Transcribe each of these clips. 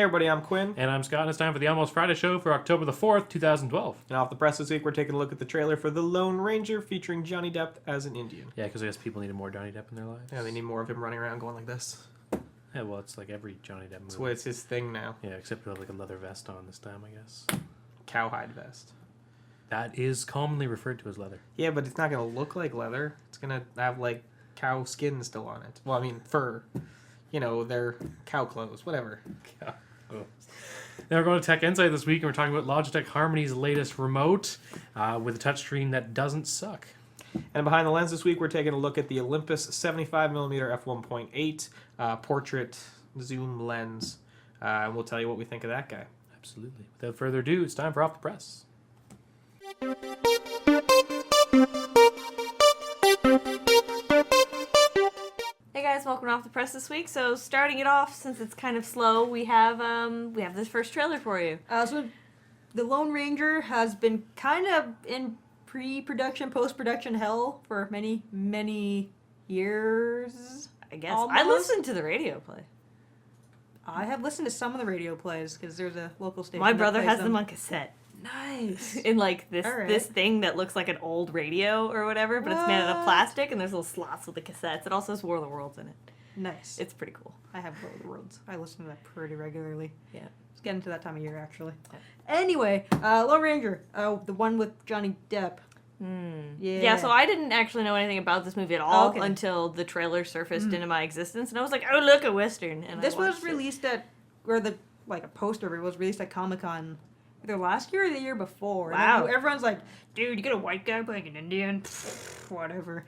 Hey everybody, I'm Quinn. And I'm Scott, and it's time for the Almost Friday show for October the 4th, 2012. And off the press this week, we're taking a look at the trailer for The Lone Ranger featuring Johnny Depp as an Indian. Yeah, because I guess people needed more Johnny Depp in their lives. Yeah, they need more of him running around going like this. Yeah, well, it's like every Johnny Depp movie. That's what it's his thing now. Yeah, except with like a leather vest on this time, I guess. Cowhide vest. That is commonly referred to as leather. Yeah, but it's not going to look like leather. It's going to have like cow skin still on it. Well, I mean, fur. You know, they're cow clothes, whatever. Oh. Now we're going to Tech Insight this week, and we're talking about Logitech Harmony's latest remote with a touchscreen that doesn't suck. And behind the lens this week, we're taking a look at the Olympus 75mm f1.8 portrait zoom lens. And we'll tell you what we think of that guy. Absolutely. Without further ado, it's time for Off the Press. Hey guys, welcome to Off the Press this week. So starting it off, since it's kind of slow, we have this first trailer for you. So the Lone Ranger has been kind of in pre-production, post-production hell for many, many years. I guess Almost. I listened to the radio play. I have listened to some of the radio plays because there's a local station. My that brother plays has them on cassette. Nice. In like this All right. this thing that looks like an old radio or whatever, but it's made out of What? plastic, and there's little slots with the cassettes. It also has War of the Worlds in it. Nice. It's pretty cool. I have War of the Worlds. I listen to that pretty regularly. Yeah. It's getting to that time of year, actually. Yeah. Anyway, Lone Ranger, the one with Johnny Depp. Yeah, so I didn't actually know anything about this movie at all Okay. until the trailer surfaced into my existence, and I was like, oh, look, a Western. And This I was watched it. released at, or the, like a poster of it was released at Comic-Con either last year or the year before. And Wow. everyone's like, dude, you get a white guy playing an Indian? Pfft, whatever.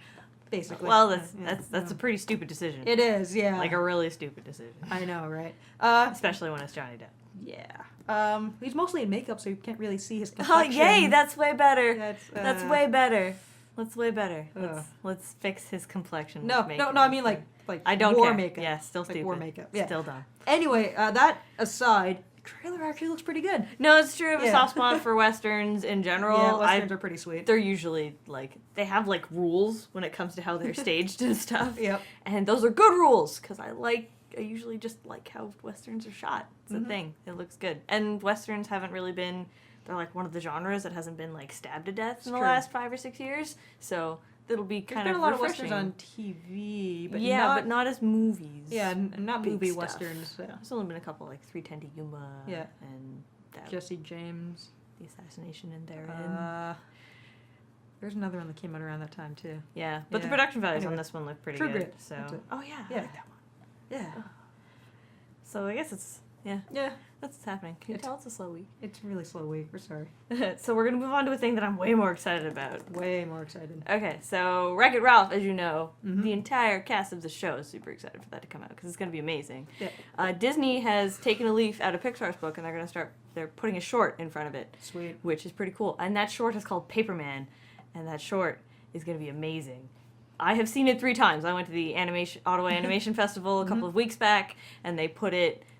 Basically. Well, Yeah, that's a pretty stupid decision. It is, yeah. Like a really stupid decision. I know, right? Especially when it's Johnny Depp. Yeah. He's mostly in makeup, so you can't really see his Oh, complexion. yay! That's way better. That's way better. That's way better. Ugh. Let's fix his complexion. No, with makeup. I mean like I don't war care. makeup. Yeah, still like stupid. war makeup. Yeah. Still dumb. Anyway, that aside, the trailer actually looks pretty good. No, it's true. I have a Yeah. soft spot for westerns in general. Yeah, westerns are pretty sweet. They're usually like they have like rules when it comes to how they're staged and stuff. Yep. And those are good rules because I usually just like how westerns are shot. It's a thing. It looks good. And westerns haven't really been. They're like one of the genres that hasn't been like stabbed to death in the true. last 5 or 6 years. So it'll be There's kind been of a lot refreshing. of westerns on TV, but but not as movies. yeah, not Big movie stuff. westerns. Yeah. There's only been a couple like 310 to Yuma. Yeah. And that, Jesse James. the assassination in therein. There's another one that came out around that time too. Yeah, but the Yeah. production values on Anyway. this one look pretty True good. Grit. So, That's it. oh yeah, I Yeah. like that one. Yeah. So I guess it's Yeah. that's what's happening. Can you tell it's a slow week? It's a really slow week. We're sorry. So we're gonna move on to a thing that I'm way more excited about. Way more excited. Okay, so Wreck-It Ralph, as you know, Mhm. the entire cast of the show is super excited for that to come out because it's gonna be amazing. Yeah. Disney has taken a leaf out of Pixar's book and they're putting a short in front of it, Sweet. which is pretty cool. And that short is called Paperman, and that short is going to be amazing. I have seen it 3 times. I went to the Ottawa Animation Festival a couple of weeks back, and they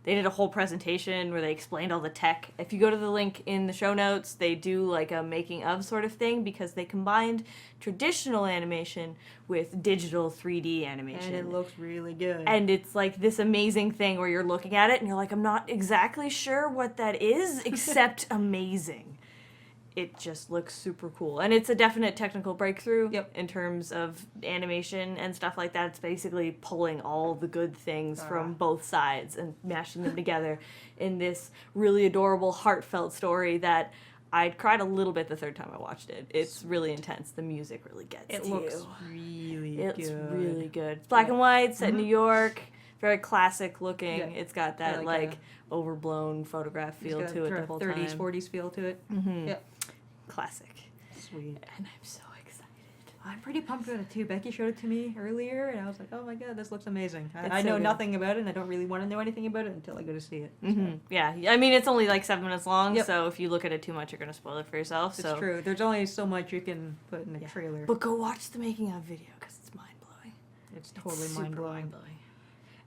did a whole presentation where they explained all the tech. If you go to the link in the show notes, they do like a making of sort of thing because they combined traditional animation with digital 3D animation. And it looks really good. And it's like this amazing thing where you're looking at it and you're like, I'm not exactly sure what that is, except amazing. It just looks super cool. And it's a definite technical breakthrough in terms of animation and stuff like that. It's basically pulling all the good things from both sides and mashing them together in this really adorable, heartfelt story that I cried a little bit the 3rd time I watched it. It's really intense. The music really gets it to looks you. really It's good. really good. It's black and white, set in New York, very classic looking. Yeah. It's got that like overblown photograph feel It's got to it sort the of whole 30s, time. 40s feel to it. Mm-hmm. Yep. Classic. Sweet. And I'm so excited. I'm pretty pumped about it too. Becky showed it to me earlier, and I was like, "Oh my god, this looks amazing." It's I so know good. nothing about it, and I don't really want to know anything about it until I go to see it. So, Mm-hmm. Yeah, I mean it's only like 7 minutes long, Yep. so if you look at it too much, you're gonna spoil it for yourself. It's So, true. There's only so much you can put in a Yeah. trailer. but go watch the making of video because it's mind blowing. It's totally mind blowing.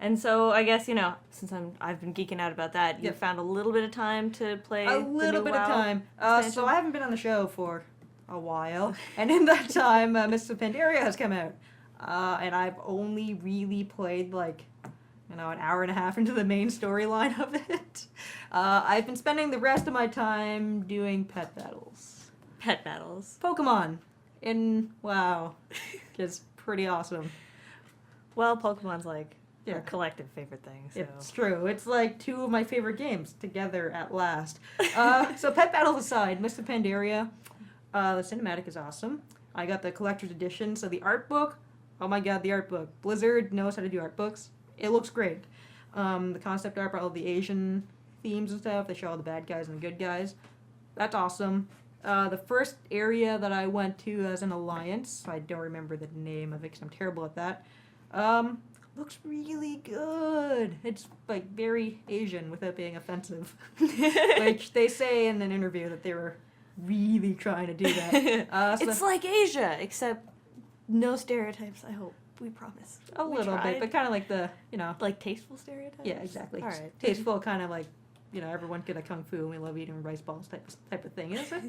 And so I guess since I've been geeking out about that, you Yep. found a little bit of time to play A the little new bit WoW of time. expansion? So I haven't been on the show for a while, and in that time, Mists of Pandaria has come out, and I've only really played like an hour and a half into the main storyline of it. I've been spending the rest of my time doing pet battles. Pet battles. Pokemon in WoW is pretty awesome. Well, Pokemon's like Yeah. our collective favorite thing. So. It's true. It's like two of my favorite games together at last. So pet battles aside, Mist of Pandaria, the cinematic is awesome. I got the collector's edition, so the art book, oh my god, the art book. Blizzard knows how to do art books. It looks great. The concept art for all the Asian themes and stuff, they show all the bad guys and the good guys. That's awesome. The first area that I went to as an alliance, I don't remember the name of it because I'm terrible at that, looks really good. It's like very Asian without being offensive, which they say in an interview that they were really trying to do that. It's like Asia, except no stereotypes, I hope. We promise. a We little tried. bit, but kind of like the, Like tasteful stereotypes? yeah, exactly. All right. Tasteful, kind of like, everyone good at kung fu and we love eating rice balls type of thing. It's like,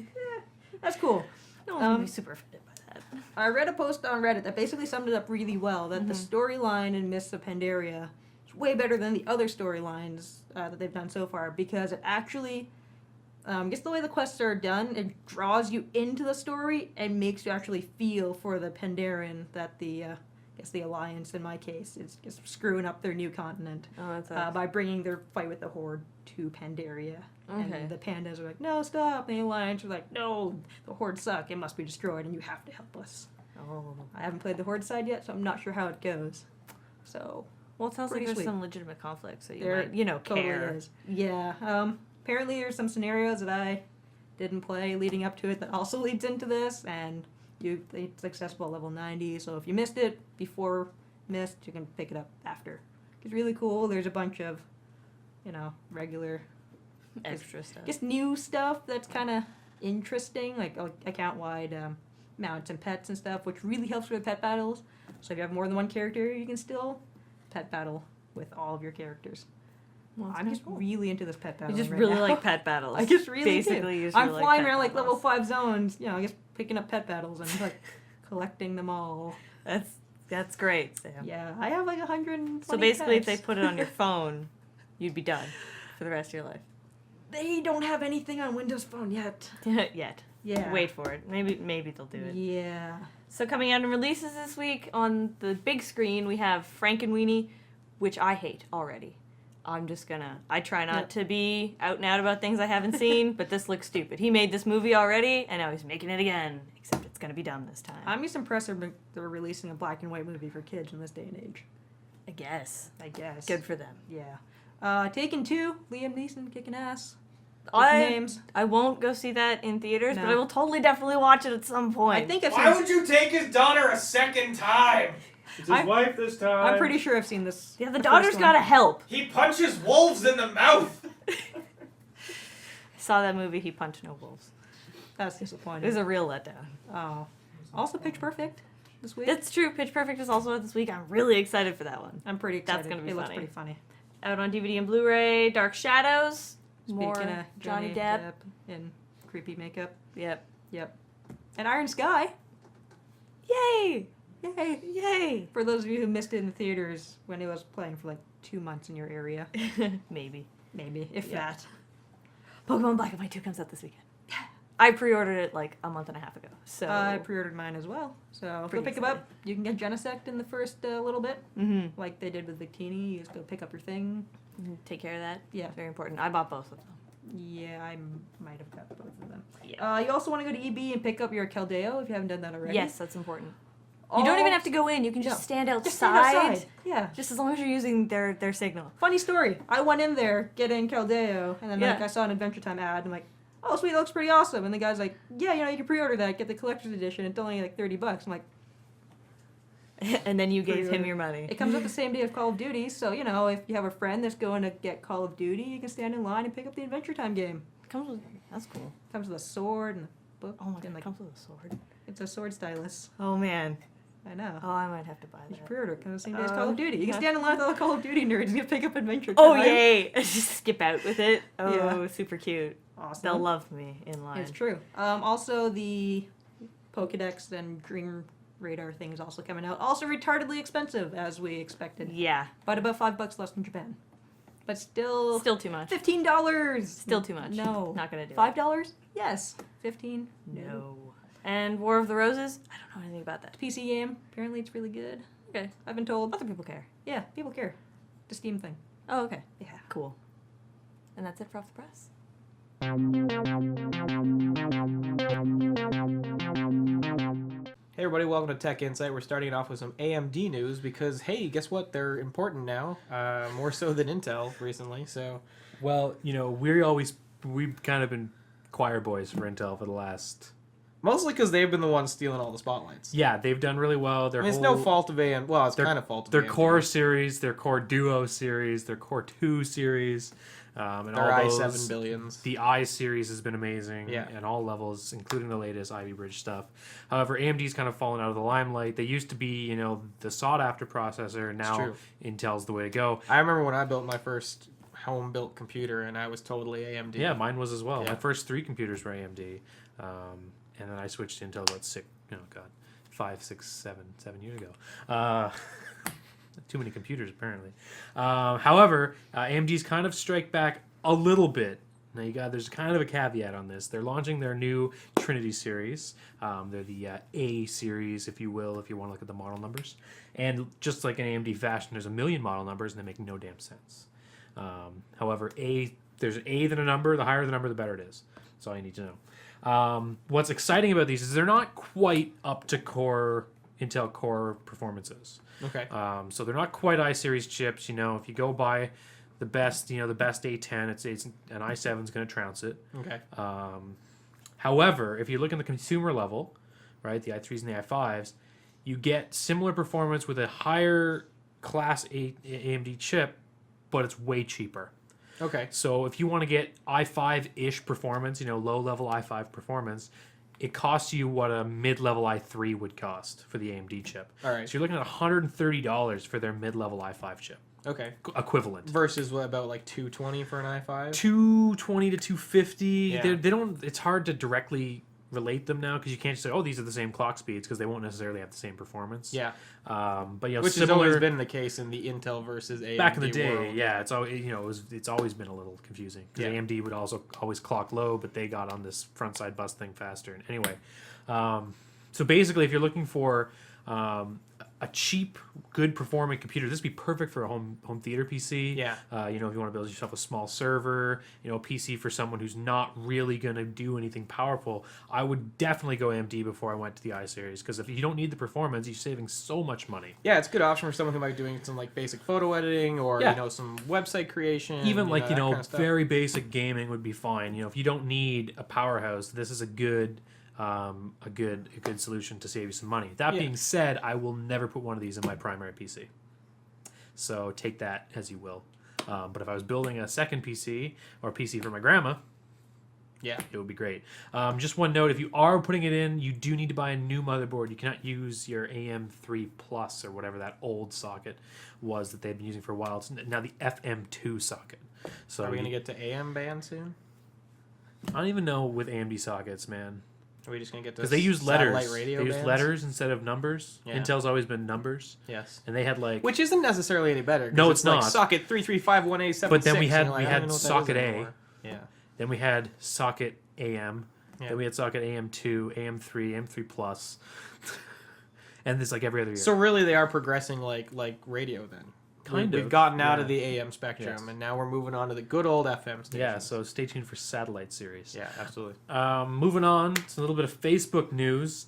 that's cool. No one's gonna be super offended by that. I read a post on Reddit that basically summed it up really well, that the storyline in Mists of Pandaria is way better than the other storylines that they've done so far, because it actually, just the way the quests are done, it draws you into the story and makes you actually feel for the Pandaren that the Alliance, in my case, is just screwing up their new continent Oh, that's by bringing their fight with the Horde to Pandaria. Okay. And the pandas are like, no, stop. And the Alliance are like, no, the Horde suck. It must be destroyed, and you have to help us. Oh. I haven't played the Horde side yet, so I'm not sure how it goes. So, Well, it sounds like Pretty there's sweet. some legitimate conflict, so you There might, totally care. is. Yeah. Apparently, there's some scenarios that I didn't play leading up to it that also leads into this, and it's accessible at level 90, so if you missed it before Mist, you can pick it up after. It's really cool. There's a bunch of, regular, Extra stuff. just new stuff that's kind of interesting, like account-wide mounts and pets and stuff, which really helps with pet battles. So if you have more than one character, you can still pet battle with all of your characters. Well, I'm just really into this pet You battle. just right really now. like pet battles. I just really Basically, do. you just I'm really flying pet around like level battles. 5 zones, just picking up pet battles and like collecting them all. That's great, Sam. Yeah, I have like 120 So basically, if pets. they put it on your phone, you'd be done for the rest of your life. They don't have anything on Windows Phone yet. Yet. Yeah. Wait for it. Maybe they'll do it. Yeah. So coming out in releases this week on the big screen, we have Frankenweenie, which I hate already. I try not Yep. to be out and out about things I haven't seen, but this looks stupid. He made this movie already, and now he's making it again, except it's gonna be dumb this time. I'm just impressed they're releasing a black and white movie for kids in this day and age. I guess. I guess. Good for them. Yeah. Taken 2, Liam Neeson kicking ass. I won't go see that in theaters, but No. I will totally definitely watch it at some point. I think I've Why seen. would you take his daughter a second time? It's his wife this time. I'm pretty sure I've seen this. Yeah, the first daughter's one. gotta help. He punches wolves in the mouth. I saw that movie, He Punched No Wolves. That's It disappointing. was a real letdown. Oh. Also, Pitch Perfect this week. It's true, Pitch Perfect is also out this week. I'm really excited for that one. I'm pretty excited. That's gonna be it looks funny. pretty funny. Out on DVD and Blu-ray, Dark Shadows. Speaking More of Johnny Depp. in creepy makeup. Yep. Yep. And Iron Sky. Yay! Yay. Yay! For those of you who missed it in the theaters when it was playing for like 2 months in your area. Maybe. Maybe, if Yeah. that. Pokemon Black and White 2 comes out this weekend. I pre-ordered it like a month and a half ago. So I pre-ordered mine as well. So go Pretty pick them up. You can get Genesect in the first little bit. mm-hmm. Like they did with Victini. You just go pick up your thing. Take care of that. Yeah. Very important. I bought both of them. Yeah, I might have got both of them. Yeah. You also want to go to EB and pick up your Keldeo if you haven't done that already. Yes, that's important. You don't even have to go in. You can just stand outside. Just stand outside. Yeah. Just as long as you're using their signal. Funny story. I went in there getting Keldeo, and then Yeah. I saw an Adventure Time ad. And I'm like, oh, sweet, that looks pretty awesome. And the guy's like, yeah, you can pre-order that, get the collector's edition. It's only like $30. I'm like, And then you gave him Pre-order. your money. it comes out the same day as Call of Duty. So if you have a friend that's going to get Call of Duty, you can stand in line and pick up the Adventure Time game. Comes with that's cool. Comes with a sword and a book. Oh my god, and it comes with a sword. it's a sword stylus. Oh man. I know. Oh, I might have to buy You should that. pre-order it. Comes the same day as Call of Duty. You can stand in line with all the Call of Duty nerds and you pick up Adventure Oh Time. yay! Just skip out with it. Oh, Yeah. super cute. Awesome. They'll love me in line. It's true. Also, the Pokedex and Dream radar thing is also coming out. Also retardedly expensive, as we expected. Yeah. But about $5 less than Japan. But still Still too much. $15. Still too much. No. Not gonna do it. $5? Yes. 15? No. And War of the Roses? I don't know anything about that. PC game. Apparently it's really good. Okay. I've been told. Other people care. Yeah, people care. The Steam thing. Oh, okay. Yeah. Cool. And that's it for Off the Press. Hey everybody, welcome to Tech Insight. We're starting it off with some AMD news because, hey, guess what? They're important now, more so than Intel recently. So, Well, we've kind of been choir boys for Intel for the last. mostly because they've been the ones stealing all the spotlights. Yeah, they've done really well. I mean, it's no fault of AMD. Well, it's kind of fault of Their AMD. Core series, their Core Duo series, their Core 2 series, and Their all i7 those. billions. The i series has been amazing Yeah. at all levels, including the latest Ivy Bridge stuff. However, AMD's kind of fallen out of the limelight. They used to be, the sought-after processor. Now true. Intel's the way to go. I remember when I built my first home-built computer, and I was totally AMD. Yeah, mine was as well. Yeah. My first 3 computers were AMD, and then I switched to Intel about 7 years ago. Too many computers, apparently. However, AMD's kind of strike back a little bit. Now, there's kind of a caveat on this. They're launching their new Trinity series. They're the A series, if you will, if you want to look at the model numbers. And just like in AMD fashion, there's a million model numbers, and they make no damn sense. However, there's an A than a number. The higher the number, the better it is. That's all you need to know. What's exciting about these is they're not quite up to Intel Core performances. Okay. So they're not quite i-series chips. If you go buy the best, the best A10, it's an i7 is going to trounce it. Okay. However, if you look at the consumer level, right, the i3s and the i5s, you get similar performance with a higher class AMD chip, but it's way cheaper. Okay. So if you want to get i5-ish performance, low-level i5 performance, it costs you what a mid-level i3 would cost for the AMD chip. All right. So you're looking at $130 for their mid-level i5 chip. Okay. Equivalent. Versus what, about like $220 for an i5? 220 to 250. Yeah. They don't. It's hard to directly relate them now because you can't just say, oh, these are the same clock speeds because they won't necessarily have the same performance. Yeah. But Which has always been the case in the Intel versus AMD back in the day. world. Yeah, it's always it's always been a little confusing because Yeah. AMD would also always clock low, but they got on this front side bus thing faster. And anyway, so basically, if you're looking for a cheap, good performing computer, this would be perfect for a home theater PC. Yeah. If you want to build yourself a small server, a PC for someone who's not really going to do anything powerful, I would definitely go AMD before I went to the i-series because if you don't need the performance, you're saving so much money. Yeah, it's a good option for someone who might be doing some like basic photo editing or Yeah. some website creation. Even that kind of stuff. very basic gaming would be fine. If you don't need a powerhouse, this is a good solution to save you some money. That being said, I will never put one of these in my primary PC. So take that as you will. But if I was building a second PC or PC for my grandma, Yeah. it would be great. Just one note, if you are putting it in, you do need to buy a new motherboard. You cannot use your AM3 Plus or whatever that old socket was that they've been using for a while. It's now the FM2 socket. So Are we going to get to AM band soon? I don't even know with AMD sockets, man. Are we just going to get to Because they use satellite letters. radio They use bands? letters instead of numbers. Yeah. Intel's always been numbers. Yes. And they had like... Which isn't necessarily any better. 'Cause No, it's like not. socket 3351876. But then we had- and you're we I don't had even know what that is socket A. anymore. Yeah. Then we had socket AM. Yeah. Then we had socket AM2, AM3, AM3 Plus. And this like every other year. So really, they are progressing like radio then. Kind We've of, gotten out of yeah. the AM spectrum, Yes. and now we're moving on to the good old FM stations. Yeah, so stay tuned for satellite series. Yeah, absolutely. Moving on, it's a little bit of Facebook news.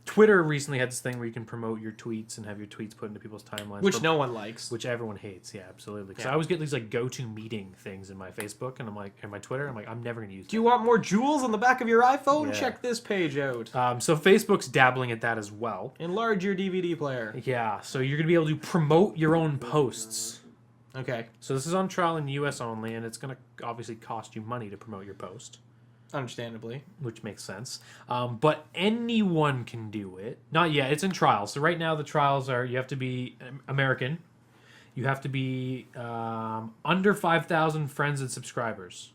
Twitter recently had this thing where you can promote your tweets and have your tweets put into people's timelines. Which no one likes. Which everyone hates, yeah, absolutely. Because Yeah. I always get these like go-to meeting things in my Facebook, and I'm like, in my Twitter, I'm like, I'm never gonna use. Do you want more jewels on the back of your iPhone? Yeah. Check this page out. So Facebook's dabbling at that as well. Enlarge your DVD player. Yeah, so you're gonna be able to promote your own posts. Okay, So this is on trial in the U.S. only, and it's gonna obviously cost you money to promote your post, understandably. which makes sense. But anyone can do it. Not yet. It's in trial. So right now the trials are you have to be American, you have to be under 5,000 friends and subscribers.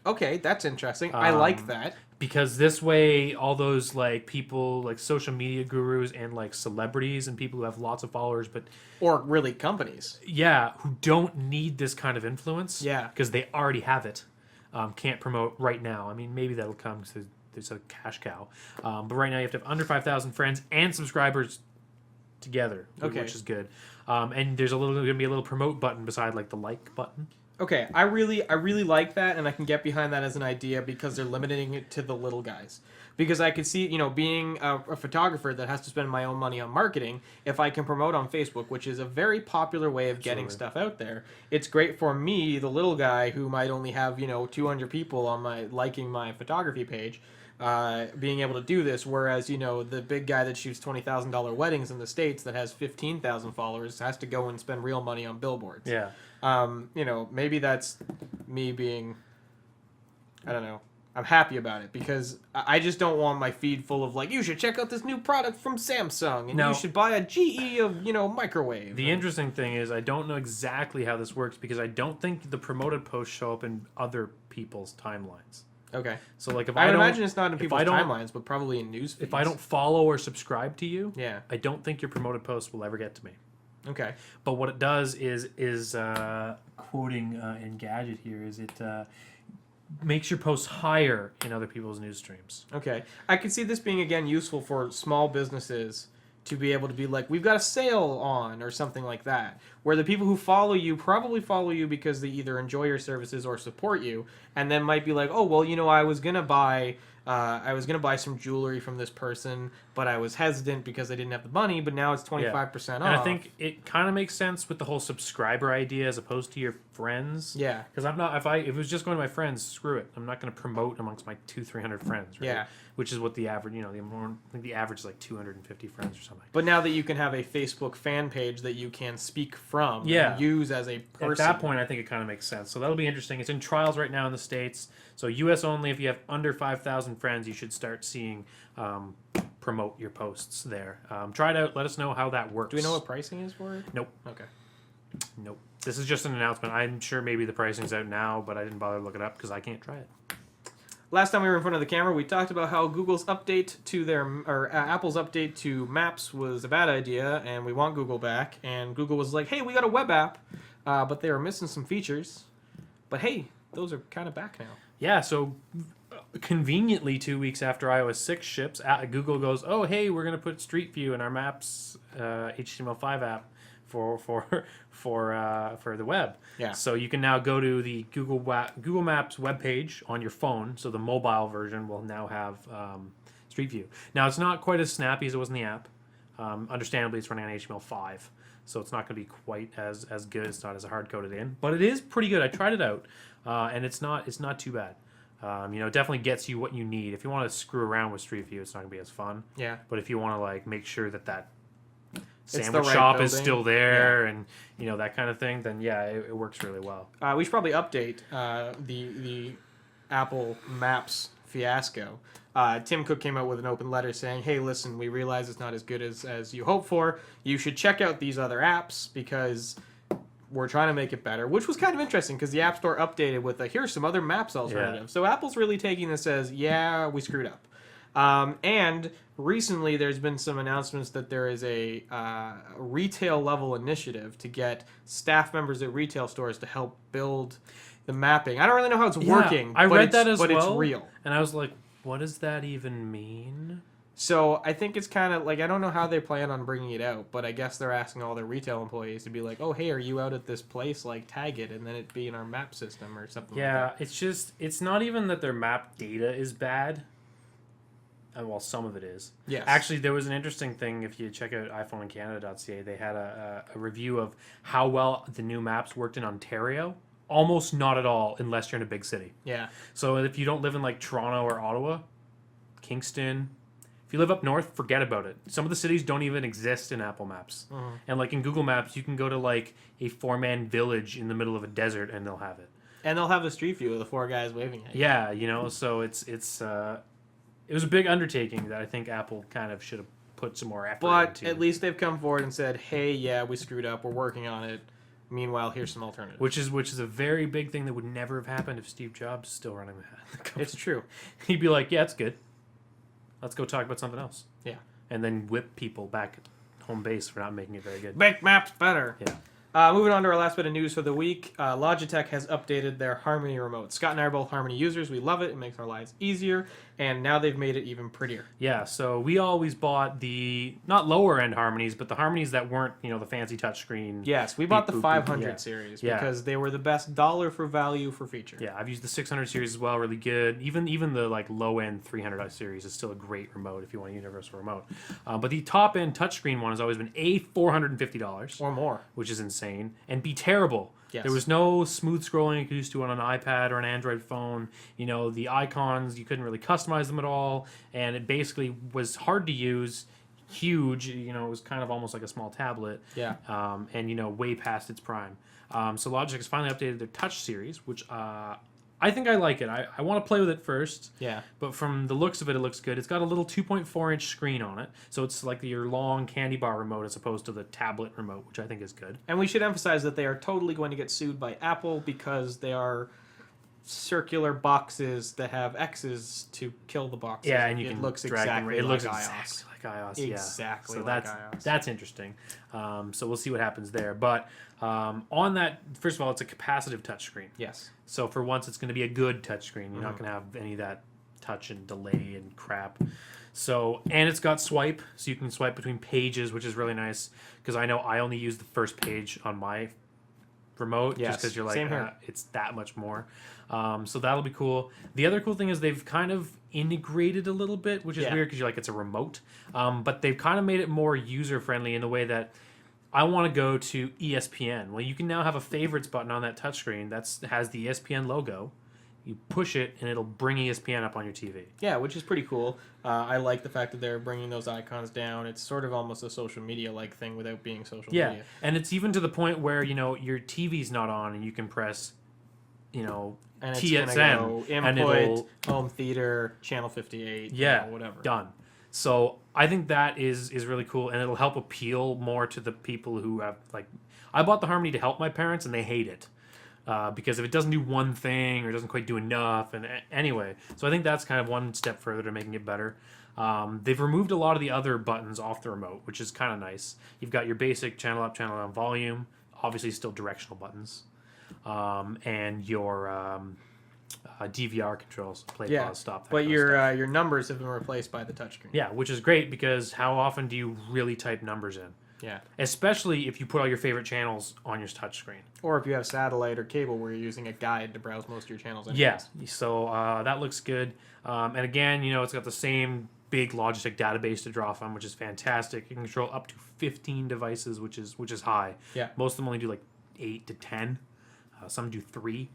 Okay, that's interesting. I like that. because this way all those like people like social media gurus and like celebrities and people who have lots of followers but Or really companies. who don't need this kind of influence Yeah. because they already have it, can't promote right now. I mean, maybe that'll come because there's a cash cow, but right now you have to have under 5,000 friends and subscribers together, which is good. And there's gonna be a little promote button beside like the like button. Okay, I really like that, and I can get behind that as an idea because they're limiting it to the little guys. Because I could see, being a photographer that has to spend my own money on marketing, if I can promote on Facebook, which is a very popular way of getting stuff out there, it's great for me, the little guy who might only have 200 people on liking my photography page, being able to do this. Whereas the big guy that shoots $20,000 weddings in the States that has 15,000 followers has to go and spend real money on billboards. Yeah. Maybe that's me being, I don't know. I'm happy about it because I just don't want my feed full of like, you should check out this new product from Samsung and you should buy a GE of, microwave. The interesting thing is I don't know exactly how this works because I don't think the promoted posts show up in other people's timelines. Okay. So like if I don't, imagine it's not in people's I don't- timelines, but probably in news feeds. if I don't follow or subscribe to you, Yeah. I don't think your promoted post will ever get to me. Okay. But what it does is quoting Engadget here is it makes your posts higher in other people's news streams. Okay. I could see this being again useful for small businesses to be able to be like, we've got a sale on or something like that, where the people who follow you probably follow you because they either enjoy your services or support you, and then might be like, oh well, I was gonna buy some jewelry from this person, but I was hesitant because I didn't have the money, but now it's 25% off. And I think it kind of makes sense with the whole subscriber idea as opposed to your friends. Yeah. Because I'm not, if it was just going to my friends, screw it. I'm not going to promote amongst my 200-300 friends, right? Yeah. Which is what the average, I think the average is like 250 friends or something. But now that you can have a Facebook fan page that you can speak from Yeah. and use as a person. At that point, I think it kind of makes sense. So that'll be interesting. It's in trials right now in the States. So U.S. only. If you have under 5,000 friends, you should start seeing promote your posts there. Try it out. Let us know how that works. Do we know what pricing is for it? Nope. Okay. Nope. This is just an announcement. I'm sure maybe the pricing's out now, but I didn't bother to look it up because I can't try it. Last time we were in front of the camera, we talked about how Google's update to Apple's update to Maps was a bad idea, and we want Google back. And Google was like, "Hey, we got a web app, but they were missing some features. But hey, those are kind of back now." Yeah. So conveniently, 2 weeks after iOS 6 ships, Google goes, "Oh, hey, we're going to put Street View in our Maps HTML5 app for the web." Yeah. So you can now go to the Google Maps webpage on your phone. So the mobile version will now have Street View. Now it's not quite as snappy as it was in the app. Understandably, it's running on HTML5, so it's not going to be quite as good. It's not as hard coded in, but it is pretty good. I tried it out, and it's not too bad. It definitely gets you what you need. If you want to screw around with Street View, it's not going to be as fun. Yeah. But if you want to like make sure that the sandwich right shop is building. still there and that kind of thing, then yeah, it works really well. We should probably update the Apple Maps fiasco. Tim Cook came out with an open letter saying, "Hey, listen, we realize it's not as good as you hope for. You should check out these other apps because we're trying to make it better," which was kind of interesting because the App Store updated with here's some other maps alternative. So Apple's really taking this as, yeah, we screwed up. And recently there's been some announcements that there is a retail level initiative to get staff members at retail stores to help build the mapping. I don't really know how it's working. I read that but it's real. And I was like, what does that even mean? So I think it's kind of like, I don't know how they plan on bringing it out, but I guess they're asking all their retail employees to be like, "Oh, hey, are you out at this place? Like, tag it, and then it be in our map system or something." Yeah, like that. it's not even that their map data is bad. Well, some of it is. Yes. Actually, there was an interesting thing. If you check out iPhoneInCanada.ca, they had a review of how well the new maps worked in Ontario. Almost not at all, unless you're in a big city. Yeah. So if you don't live in like Toronto or Ottawa, Kingston, if you live up north, forget about it. Some of the cities don't even exist in Apple Maps. Mm-hmm. And like in Google Maps, you can go to like a 4-man village in the middle of a desert and they'll have it. And they'll have a street view of the 4 guys waving at you. Yeah, so it was a big undertaking that I think Apple kind of should have put some more effort But into. at least they've come forward and said, "Hey, yeah, we screwed up. We're working on it. Meanwhile, here's some alternatives. Which is a very big thing that would never have happened if Steve Jobs is still running the company. It's true. He'd be like, yeah, it's good. Let's go talk about something else. Yeah. And then whip people back at home base for not making it very good. Make maps better. Yeah. Moving on to our last bit of news for the week, Logitech has updated their Harmony remote. Scott and I are both Harmony users. We love it. It makes our lives easier. And now they've made it even prettier. Yeah, so we always bought the, not lower end Harmonies, but the Harmonies that weren't, the fancy touchscreen. Yes, we bought the Beep, boop, 500 yeah. series Yeah. because they were the best dollar for value for feature. Yeah, I've used the 600 series as well, really good. Even the low end 300 series is still a great remote if you want a universal remote. But the top end touchscreen one has always been $450 Or more. which is insane, and be terrible. Yes. There was no smooth scrolling you could used to on an iPad or an Android phone. The icons, you couldn't really customize them at all, and it basically was hard to use, huge. It was kind of almost like a small tablet. Yeah. And way past its prime. So Logitech has finally updated their Touch series, which I think I like it. I want to play with it first. Yeah. But from the looks of it, it looks good. It's got a little 2.4-inch screen on it, so it's like your long candy bar remote as opposed to the tablet remote, which I think is good. And we should emphasize that they are totally going to get sued by Apple because they are circular boxes that have X's to kill the boxes. Yeah, and you it can looks drag them. exactly It like looks iOS. exactly like iOS. Exactly Yeah. So like that's iOS. that's interesting. So we'll see what happens there. But on that, first of all, it's a capacitive touchscreen. Yes. So for once, it's going to be a good touchscreen. You're not going to have any of that touch and delay and crap. So, and it's got swipe, so you can swipe between pages, which is really nice. Because I know I only use the first page on my remote, Yes, just because you're same like, here. it's that much more. So that'll be cool. The other cool thing is they've kind of integrated a little bit, which is Yeah. weird because you're like, it's a remote. But they've kind of made it more user-friendly in the way that I want to go to ESPN. Well, you can now have a favorites button on that touchscreen that has the ESPN logo. You push it, and it'll bring ESPN up on your TV. Yeah, which is pretty cool. I like the fact that they're bringing those icons down. It's sort of almost a social media-like thing without being social media. And it's even to the point where, your TV's not on, and you can press, And it's TSN, gonna go and input, it'll... home theater, channel 58, Yeah, whatever. done. So I think that is really cool, and it'll help appeal more to the people who have, I bought the Harmony to help my parents, and they hate it. Because if it doesn't do one thing or doesn't quite do enough, and anyway, so I think that's kind of one step further to making it better. They've removed a lot of the other buttons off the remote, which is kind of nice. You've got your basic channel up, channel down, volume, obviously still directional buttons, and your DVR controls, play, pause, stop. But your numbers have been replaced by the touchscreen. Yeah, which is great because how often do you really type numbers in? Yeah. Especially if you put all your favorite channels on your touchscreen. Or if you have satellite or cable where you're using a guide to browse most of your channels. Anyways. Yeah, so that looks good. And again, it's got the same big Logitech database to draw from, which is fantastic. You can control up to 15 devices, which is high. Yeah. Most of them only do 8 to 10. Some do 3.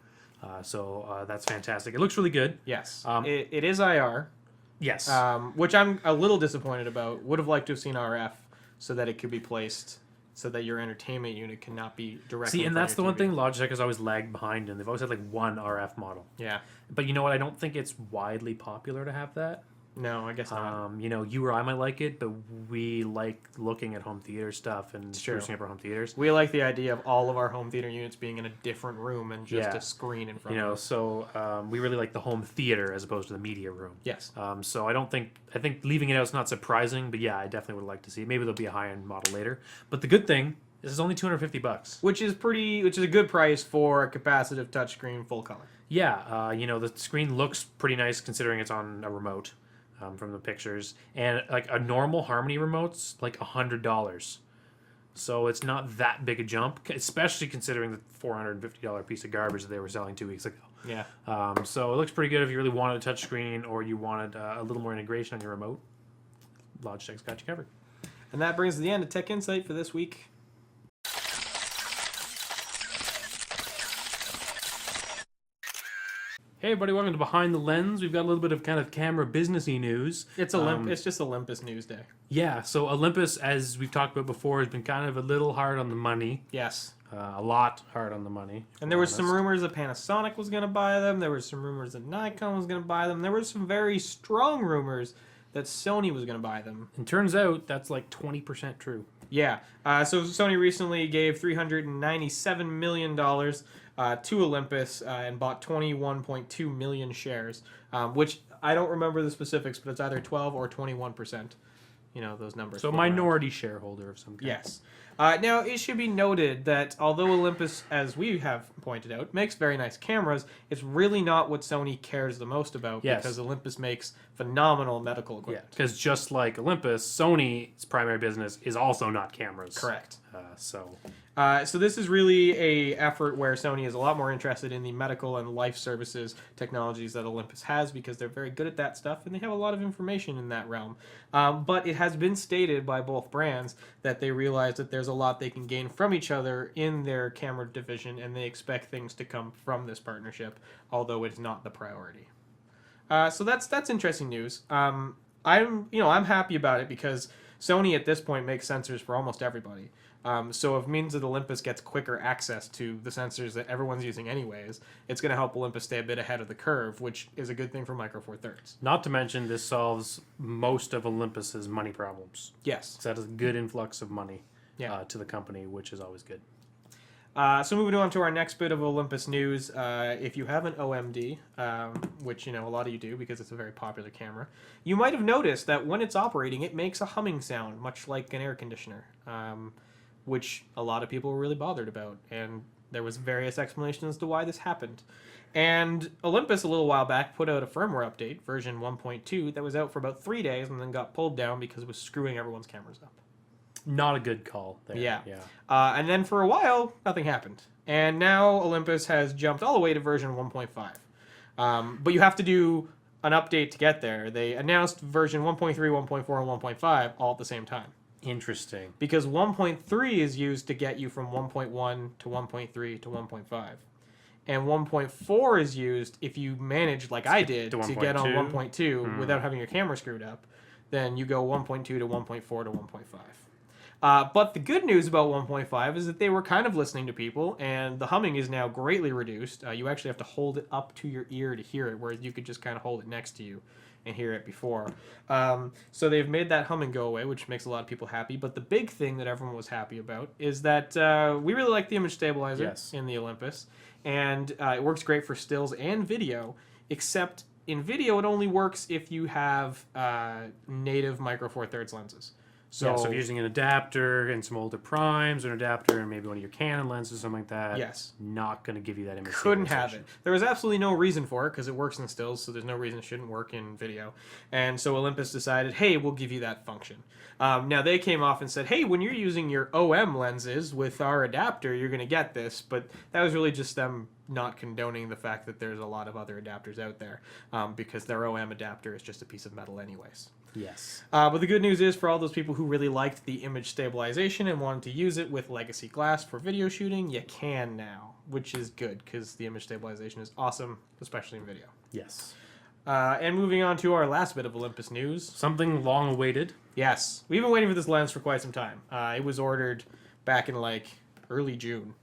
So that's fantastic. It looks really good. Yes. It is IR. Yes. Which I'm a little disappointed about. Would have liked to have seen RF so that it could be placed so that your entertainment unit cannot be directly. See, and in front that's of the your one TV. thing Logitech has always lagged behind in. They've always had one RF model. Yeah. But you know what? I don't think it's widely popular to have that. No, I guess not. You or I might like it, but we like looking at home theater stuff and true. searching up our home theaters. We like the idea of all of our home theater units being in a different room and just Yeah. a screen in front of us. So we really like the home theater as opposed to the media room. Yes. So I think leaving it out is not surprising, but yeah, I definitely would like to see it. Maybe there'll be a high-end model later. But the good thing is it's only $250. Which is a good price for a capacitive touchscreen full color. Yeah, the screen looks pretty nice considering it's on a remote. From the pictures, and a normal Harmony remote's $100, so it's not that big a jump, especially considering the $450 piece of garbage that they were selling 2 weeks ago. Yeah. So it looks pretty good if you really wanted a touchscreen or you wanted a little more integration on your remote. Logitech's got you covered. And that brings to the end of Tech Insight for this week. Hey everybody, welcome to Behind the Lens. We've got a little bit of kind of camera businessy news. It's just Olympus News Day. Yeah, so Olympus, as we've talked about before, has been kind of a little hard on the money. Yes. A lot hard on the money. And there was some rumors that Panasonic was going to buy them. There were some rumors that Nikon was going to buy them. There were some very strong rumors that Sony was going to buy them. And turns out that's 20% true. Yeah. So Sony recently gave $397 million to Olympus and bought 21.2 million shares, which I don't remember the specifics, but it's either 12 or 21%. You know, those numbers. So a float around. minority shareholder of some kind. Yes. Now, it should be noted that although Olympus, as we have pointed out, makes very nice cameras, it's really not what Sony cares the most about Yes. because Olympus makes phenomenal medical Yeah, equipment. because just like Olympus, Sony's primary business is also not cameras. Correct. So So this is really a effort where Sony is a lot more interested in the medical and life services technologies that Olympus has because they're very good at that stuff and they have a lot of information in that realm. But it has been stated by both brands that they realize that there's a lot they can gain from each other in their camera division and they expect things to come from this partnership, although it's not the priority. So that's interesting news. I'm happy about it because Sony at this point makes sensors for almost everybody. So if it means that Olympus gets quicker access to the sensors that everyone's using anyways, it's going to help Olympus stay a bit ahead of the curve, which is a good thing for Micro Four Thirds. not to mention this solves most of Olympus's money problems. Yes. So that is a good influx of money Yeah. to the company, which is always good. So moving on to our next bit of Olympus news, if you have an OMD, which a lot of you do because it's a very popular camera, you might have noticed that when it's operating, it makes a humming sound, much like an air conditioner, which a lot of people were really bothered about, and there was various explanations as to why this happened. And Olympus a little while back put out a firmware update, version 1.2, that was out for about 3 days and then got pulled down because it was screwing everyone's cameras up. Not a good call there. Yeah. Yeah. And then for a while, nothing happened. And now Olympus has jumped all the way to version 1.5. But you have to do an update to get there. They announced version 1.3, 1.4, and 1.5 all at the same time. Interesting. Because 1.3 is used to get you from 1.1 to 1.3 to 1.5. And 1.4 is used if you manage, like I did, to get on 1.2 without having your camera screwed up. Then you go 1.2 to 1.4 to 1.5. But the good news about 1.5 is that they were kind of listening to people, and the humming is now greatly reduced. You actually have to hold it up to your ear to hear it, whereas you could just kind of hold it next to you and hear it before. So they've made that humming go away, which makes a lot of people happy. But the big thing that everyone was happy about is that we really like the image stabilizer in the Olympus, and it works great for stills and video, except in video it only works if you have native Micro Four Thirds lenses. So if you're using an adapter and some older primes or an adapter and maybe one of your Canon lenses or something like that, yes, not going to give you that image couldn't have stabilization. it. There was absolutely no reason for it because it works in stills, so there's no reason it shouldn't work in video. And so Olympus decided, hey, we'll give you that function. Now they came off and said, hey, when you're using your OM lenses with our adapter, you're going to get this. But that was really just them not condoning the fact that there's a lot of other adapters out there because their OM adapter is just a piece of metal anyways. Yes. But the good news is for all those people who really liked the image stabilization and wanted to use it with legacy glass for video shooting, you can now, which is good because the image stabilization is awesome, especially in video. Yes. And moving on to our last bit of Olympus news. Something long awaited. Yes, we've been waiting for this lens for quite some time. It was ordered back in early June,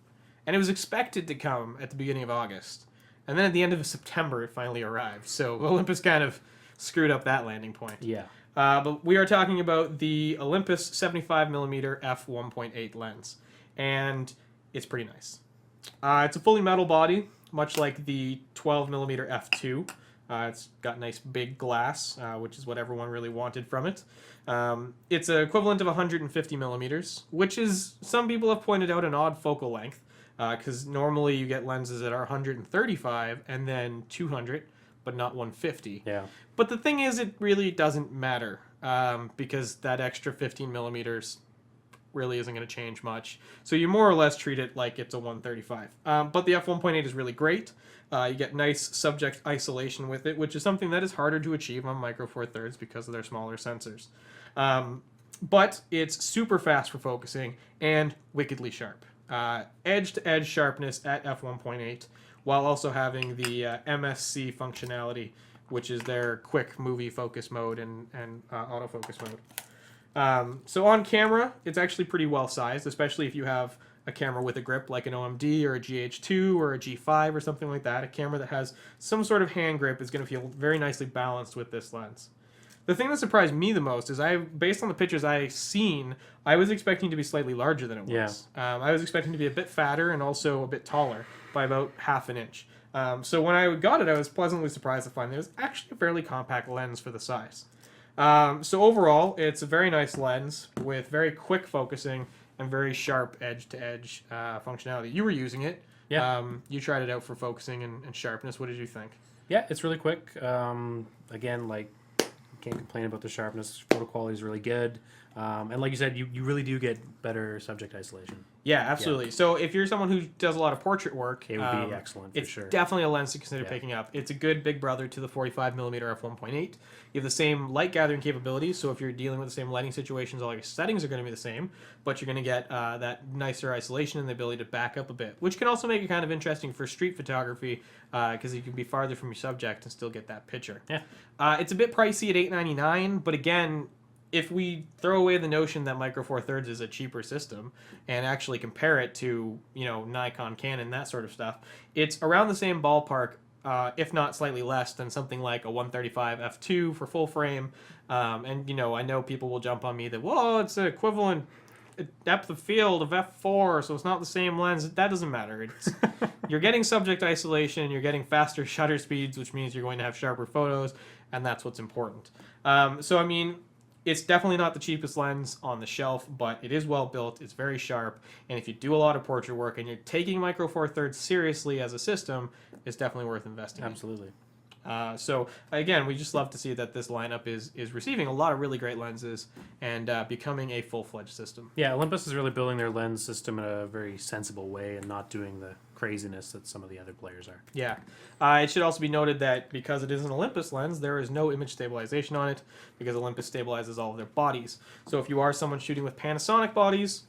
and it was expected to come at the beginning of August. And then at the end of September, it finally arrived. So Olympus kind of screwed up that landing point. Yeah. But we are talking about the Olympus 75mm f1.8 lens, and it's pretty nice. It's a fully metal body, much like the 12mm f2. It's got nice big glass, which is what everyone really wanted from it. It's an equivalent of 150 millimeters, which is, some people have pointed out, an odd focal length, because normally you get lenses that are 135 and then 200, but not 150. Yeah. But the thing is, it really doesn't matter because that extra 15 millimeters really isn't going to change much. So you more or less treat it like it's a 135. But the f1.8 is really great. You get nice subject isolation with it, which is something that is harder to achieve on Micro Four Thirds because of their smaller sensors. But it's super fast for focusing and wickedly sharp. Edge-to-edge sharpness at f1.8, while also having the MSC functionality, which is their quick movie focus mode and autofocus mode. So on camera, it's actually pretty well sized, especially if you have a camera with a grip like an OMD or a GH2 or a G5 or something like that. A camera that has some sort of hand grip is going to feel very nicely balanced with this lens. The thing that surprised me the most is based on the pictures I seen, I was expecting to be slightly larger than it was. I was expecting to be a bit fatter and also a bit taller by about half an inch. So when I got it, I was pleasantly surprised to find that it was actually a fairly compact lens for the size. So overall, it's a very nice lens with very quick focusing and very sharp edge-to-edge functionality. You were using it. Yeah. You tried it out for focusing and sharpness. What did you think? Yeah, it's really quick. Again, like, can't complain about the sharpness. Photo quality is really good. And like you said, you really do get better subject isolation. Yeah, absolutely. So if you're someone who does a lot of portrait work, It would be excellent for it's sure. definitely a lens to consider picking up. It's a good big brother to the 45mm f1.8. You have the same light gathering capabilities, so if you're dealing with the same lighting situations, all your settings are going to be the same, but you're going to get that nicer isolation and the ability to back up a bit, which can also make it kind of interesting for street photography because you can be farther from your subject and still get that picture. Yeah. It's a bit pricey at $899, but again, if we throw away the notion that Micro Four Thirds is a cheaper system and actually compare it to, Nikon, Canon, that sort of stuff, it's around the same ballpark, if not slightly less than something like a 135 f2 for full frame. And I know people will jump on me that, whoa, it's an equivalent depth of field of f4, so it's not the same lens. That doesn't matter. You're getting subject isolation, you're getting faster shutter speeds, which means you're going to have sharper photos, and that's what's important. It's definitely not the cheapest lens on the shelf, but it is well built, it's very sharp, and if you do a lot of portrait work and you're taking Micro Four Thirds seriously as a system, it's definitely worth investing in. Absolutely. So again, we just love to see that this lineup is receiving a lot of really great lenses and becoming a full-fledged system. Yeah, Olympus is really building their lens system in a very sensible way and not doing the craziness that some of the other players are. Yeah. It should also be noted that because it is an Olympus lens, there is no image stabilization on it because Olympus stabilizes all of their bodies. So if you are someone shooting with Panasonic bodies,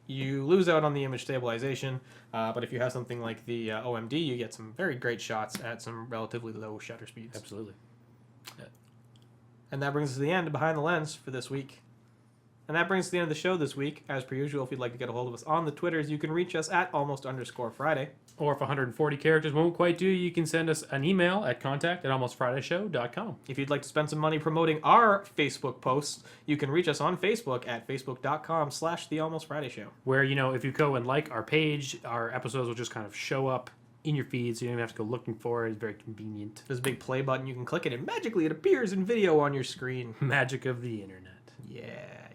you lose out on the image stabilization, but if you have something like the OMD, you get some very great shots at some relatively low shutter speeds. Absolutely. And that brings us to the end of Behind the Lens for this week. And that brings us to the end of the show this week. As per usual, if you'd like to get a hold of us on the Twitters, you can reach us at @almost_Friday. Or if 140 characters won't quite do, you can send us an email at contact@almostfridayshow.com. If you'd like to spend some money promoting our Facebook posts, you can reach us on Facebook at facebook.com/TheAlmostFridayShow. Where, if you go and like our page, our episodes will just kind of show up in your feed, so you don't even have to go looking for it. It's very convenient. There's a big play button. You can click it, and magically it appears in video on your screen. Magic of the internet. Yeah.